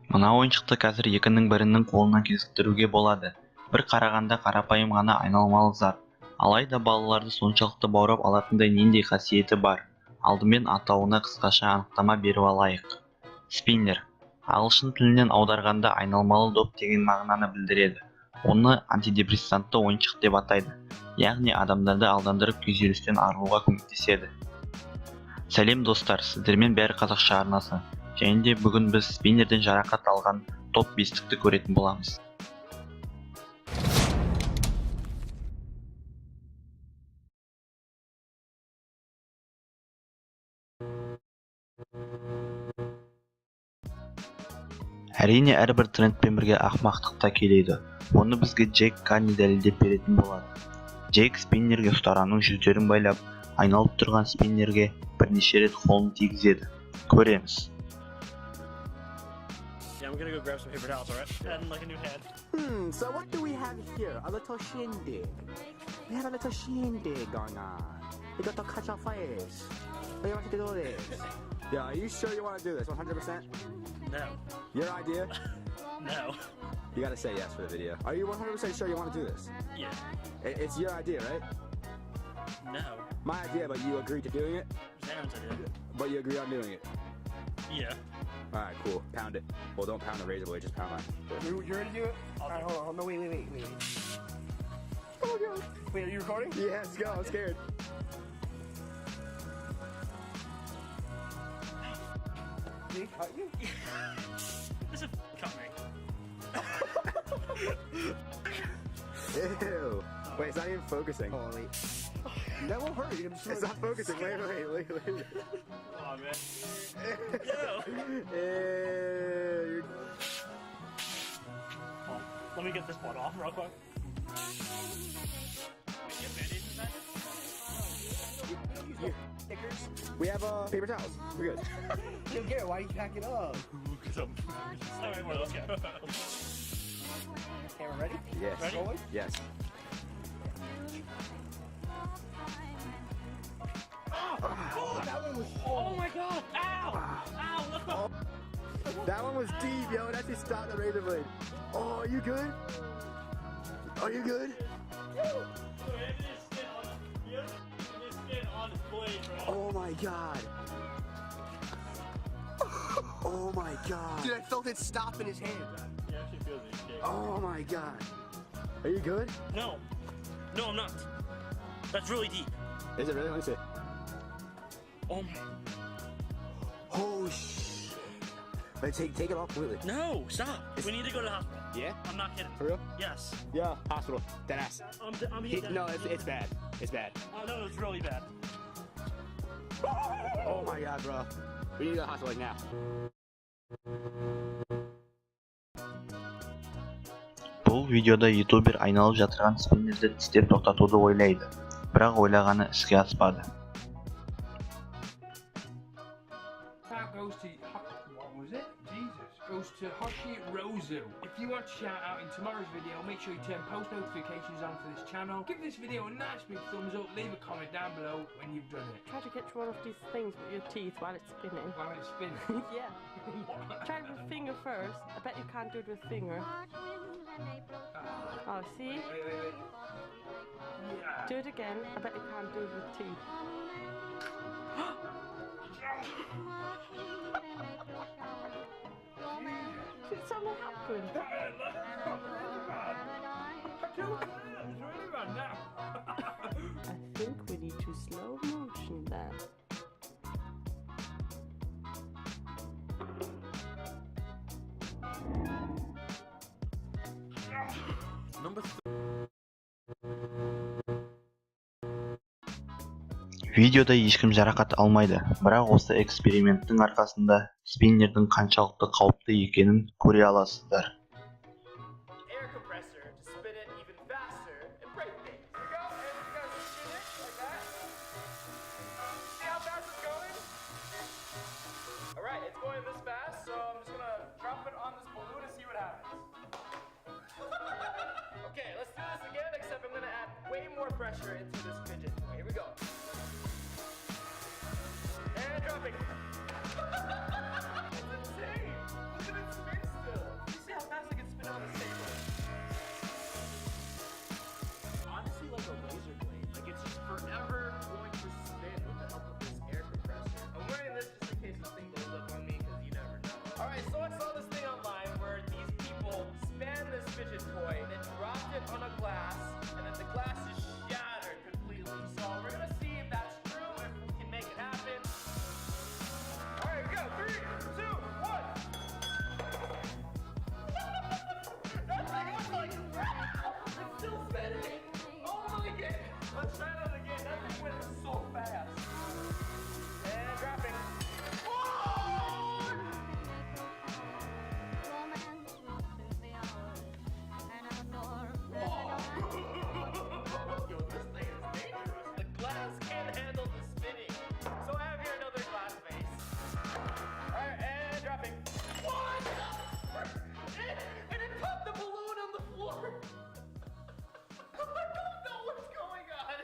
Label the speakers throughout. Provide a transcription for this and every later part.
Speaker 1: Мына ойыншықты қазір екінің бірінің қолынан кезіктіруге болады. Бір қарағанда қарапайым ғана айналмалы зат. Алайда балаларды соншалықты баурап алатындай нендей қасиеті бар? Алдымен атауына қысқаша анықтама беріп алайық. Спиннер. Ағылшын тілінен аударғанда айналмалы доп деген мағынаны білдіреді. Оны антидепрессантты ойыншық деп атайды. Яғни адамдарды алдандырып күйзелістен арылуға көмектеседі. Сәлем достар, сіздермен бәрі қазақша арнасы. Және де бүгін біз спиннерден жарақат алған топ бестікті көретін боламыз. Әрине әрбір трендпен бірге ақымақтық та келеді. Оны бізге Джек Канни дәлелдеп беретін болады. Джек спиннерге ұстараның жүздерін байлап, айналып тұрған спиннерге бірнеше рет қолын тигізеді. Көреміз.
Speaker 2: I'm gonna go grab some paper towels, alright? And like a new head.
Speaker 3: So what do we have here? A little shindig. We have a little shindig going on. We got to catch our fires. We want to do this. Yeah, are you sure you want to do this? 100%?
Speaker 2: No.
Speaker 3: Your idea?
Speaker 2: No.
Speaker 3: You gotta say yes for the video. Are you 100% sure you want to do this?
Speaker 2: Yeah.
Speaker 3: It's your idea, right?
Speaker 2: No.
Speaker 3: My idea, but you agreed to doing it?
Speaker 2: Sam's idea.
Speaker 3: But you agree on doing it?
Speaker 2: Yeah.
Speaker 3: Alright, cool. Pound it. Well, don't pound the razor blade, just pound mine.
Speaker 4: You're ready to do it? Alright, hold on. No, wait. Oh, God. Wait, are you recording?
Speaker 3: Yeah, let's go. I'm scared.
Speaker 4: Did he cut you?
Speaker 2: This is cut me.
Speaker 3: Ew. Wait, it's not even focusing.
Speaker 4: Oh, wait. That won't hurt. You're
Speaker 3: It's not focusing. Wait.
Speaker 2: Come on, man. Yo!
Speaker 3: Ew.
Speaker 2: Hold on. Let me get this one off real quick.
Speaker 3: We have paper towels. We're good.
Speaker 4: Yo, Garrett, why are you packing up?
Speaker 2: Alright, well, let's go.
Speaker 4: Camera ready?
Speaker 3: Yes.
Speaker 2: Ready?
Speaker 4: Rolling?
Speaker 3: Yes.
Speaker 4: Oh, that one was...
Speaker 2: Oh my god! Ow! Ow! Let's go!
Speaker 3: That one was deep, yo. It actually stopped the razor blade. Oh, are you good? Are you good? Oh my god. Oh my god.
Speaker 4: Dude, I felt it stop in his hand.
Speaker 2: He actually feels it.
Speaker 3: Oh my god. Are you good?
Speaker 2: No. No, I'm not. That's really deep.
Speaker 3: Is it really? Let me see.
Speaker 2: Oh my...
Speaker 3: Oh shit. Wait, take it off completely.
Speaker 2: No! Stop! We need to go to the hospital.
Speaker 3: Yeah?
Speaker 2: I'm not kidding.
Speaker 3: For real?
Speaker 2: Yes.
Speaker 3: Yeah. Hospital. Deadass.
Speaker 2: I'm being dead.
Speaker 3: No, it's bad. It's bad.
Speaker 2: Oh no, it's really bad.
Speaker 3: Oh my god, bro. We need to go to the hospital like now.
Speaker 1: Бұл видеода ютубер айналып жатырған спиннерді тістеп тоқтатуды ойлайды, бірақ ойлағаны іске аспады.
Speaker 5: That goes to, what was it? Jesus. Goes to Hoshi Rosu. If you want to shout out in tomorrow's video, make sure you turn post notifications on for this channel. Give this video a nice big thumbs up, leave a comment down below when you've done it.
Speaker 6: Try to catch one of these things with your teeth while it's spinning.
Speaker 5: While it's spinning.
Speaker 6: Yeah. Try it with finger first. I bet you can't do it with finger. Oh, see?
Speaker 5: Wait. Yeah.
Speaker 6: Do it again. I bet you can't do it with teeth. Did something happen? I think we need to slow motion that.
Speaker 1: Видеода ешкім жарақат алмайды, бірақ осы эксперименттің арқасында спиннердің қаншалықты қауіпті екенін көре аласыздар.
Speaker 7: Air compressor to spin it even faster and break things. Here we go, and we're gonna spin it like that. See how fast it's going? Alright, it's going this fast, so I'm just gonna drop it on this balloon and see what happens. Okay, let's do this again, except I'm gonna add way more pressure into this fidget. Here we go. And dropping. It's insane! Look at it spin still! fidget toy, then dropped it on a glass, and then the glass is shattered completely. So we're gonna see if that's true, if we can make it happen. All right, we go. 3, 2, 1. That thing was like, it's still spinning. Oh my god. Let's try that again. That thing went so fast. And dropping. Yo, this thing is dangerous. The glass can't handle the spinning. So I have here another glass vase. Alright, and dropping. What? And it popped the balloon on the floor. I don't know what's going on.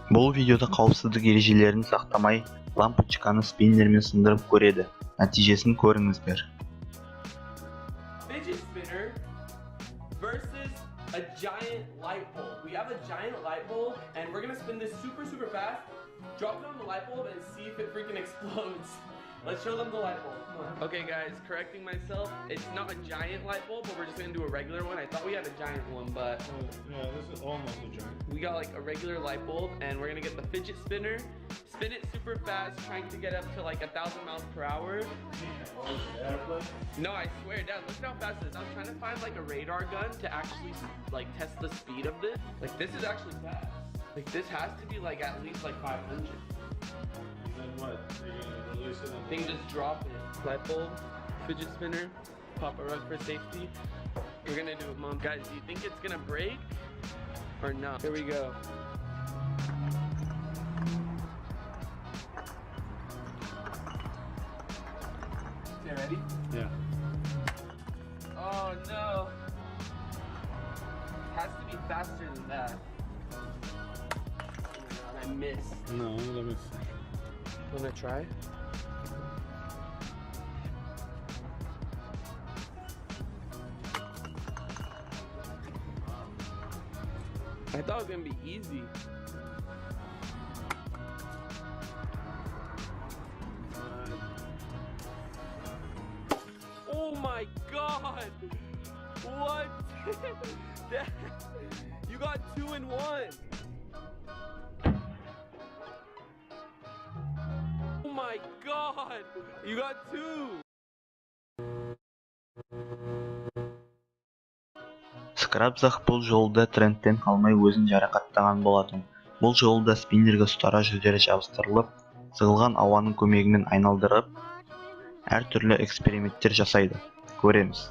Speaker 1: Бұл видеода қауіпсіздік ережелерін сақтамай, лампочканы спиннермен сындырып көреді. Нәтижесін көріңіздер.
Speaker 7: Fidget spinner versus a giant light bulb. We have a giant light bulb, and we're gonna spin this super fast, drop it on the light bulb, and see if it freaking explodes. Let's show them the light bulb. Come on. Okay, guys, correcting myself. It's not a giant light bulb, but we're just gonna do a regular one. I thought we had a giant one, but
Speaker 8: Yeah, this is almost a giant.
Speaker 7: we got like a regular light bulb, and we're gonna get the fidget spinner, spin it super fast, trying to get up to like 1,000 miles per hour. No, I swear, Dad, look how fast it is. I'm trying to find like a radar gun to actually like test the speed of this. Like this is actually fast. Like this has to be like at least like 500.
Speaker 8: Then what? You're gonna release it
Speaker 7: I think just drop it. Light bulb, fidget spinner, pop a rug for safety. We're gonna do it, Mom. Guys, do you think it's gonna break or not? Here we go. Okay, ready?
Speaker 8: Yeah.
Speaker 7: Oh no. It has to be faster than that. Oh my god, I missed.
Speaker 8: No, let me see.
Speaker 7: Wanna try? I thought it was gonna be easy. Oh my god! What? You got 2 in 1! Oh my god! You got 2!
Speaker 1: Скрабзах бұл жолда трендтен қалмай өзін жарақаттаған болатын. Бұл жолда спиннерге ұстара жүздері жабыстырылып, сығылған ауаның көмегімен айналдырып, әртүрлі эксперименттер жасайды. Көреміз.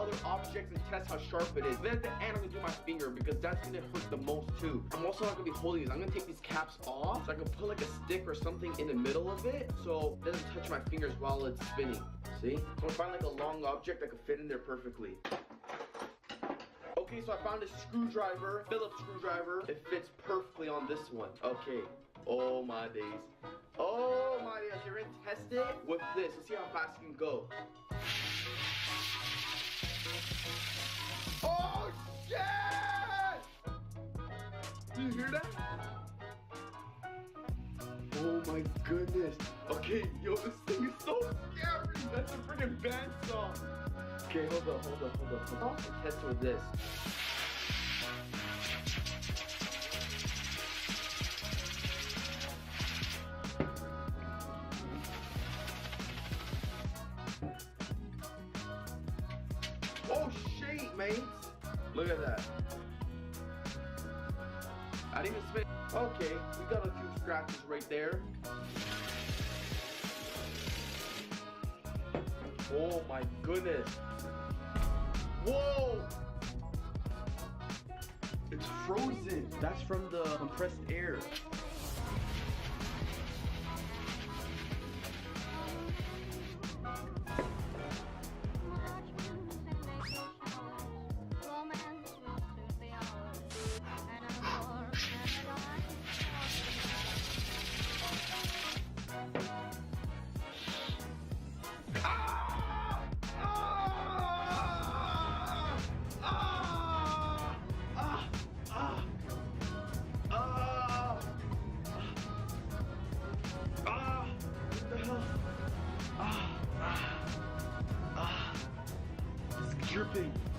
Speaker 9: Other objects and test how sharp it is. Then at the end, I'm gonna do my finger because that's gonna hurt the most too. I'm also not gonna be holding these. I'm gonna take these caps off so I can put like a stick or something in the middle of it so it doesn't touch my fingers while it's spinning. See? So I'm gonna find like a long object that could fit in there perfectly. Okay, so I found a screwdriver, Phillips screwdriver. It fits perfectly on this one. Okay. Oh my days. Oh my days. You're gonna test it with this. Let's see how fast you can go. Oh shit! Do you hear that? Oh my goodness. Okay, yo, this thing is so scary. That's a freaking band song. Okay, hold on. Let's test it with this. Oh shit, mates! Look at that. I didn't even spin. Okay, we got a few scratches right there. Oh my goodness. Whoa! It's frozen. That's from the compressed air.
Speaker 4: dripping.